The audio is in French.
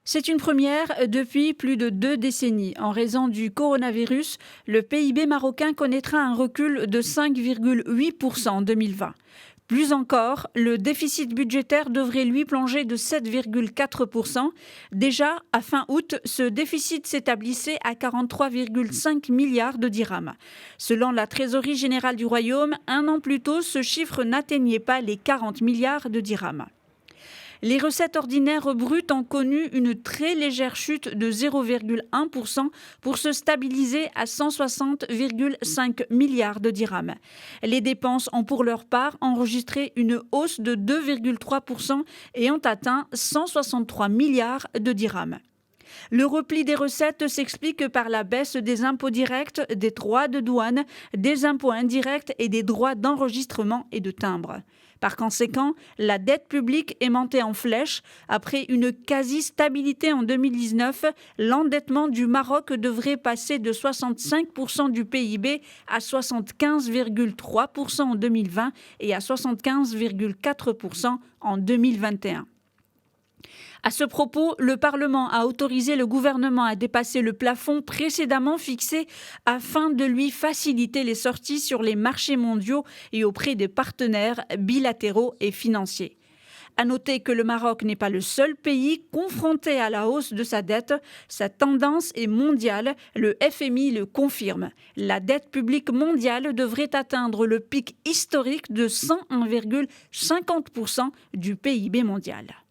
C'est une première depuis plus de 2 décennies. En raison du coronavirus, le PIB marocain connaîtra un recul de 5,8% en 2020. Plus encore, le déficit budgétaire devrait lui plonger de 7,4%. Déjà, à fin août, ce déficit s'établissait à 43,5 milliards de dirhams. Selon la Trésorerie générale du Royaume, un an plus tôt, ce chiffre n'atteignait pas les 40 milliards de dirhams. Les recettes ordinaires brutes ont connu une très légère chute de 0,1% pour se stabiliser à 160,5 milliards de dirhams. Les dépenses ont pour leur part enregistré une hausse de 2,3% et ont atteint 163 milliards de dirhams. Le repli des recettes s'explique par la baisse des impôts directs, des droits de douane, des impôts indirects et des droits d'enregistrement et de timbre. Par conséquent, la dette publique est montée en flèche. Après une quasi-stabilité en 2019, l'endettement du Maroc devrait passer de 65% du PIB à 75,3% en 2020 et à 75,4% en 2021. À ce propos, le Parlement a autorisé le gouvernement à dépasser le plafond précédemment fixé afin de lui faciliter les sorties sur les marchés mondiaux et auprès des partenaires bilatéraux et financiers. À noter que le Maroc n'est pas le seul pays confronté à la hausse de sa dette. Sa tendance est mondiale, le FMI le confirme. La dette publique mondiale devrait atteindre le pic historique de 101,50% du PIB mondial.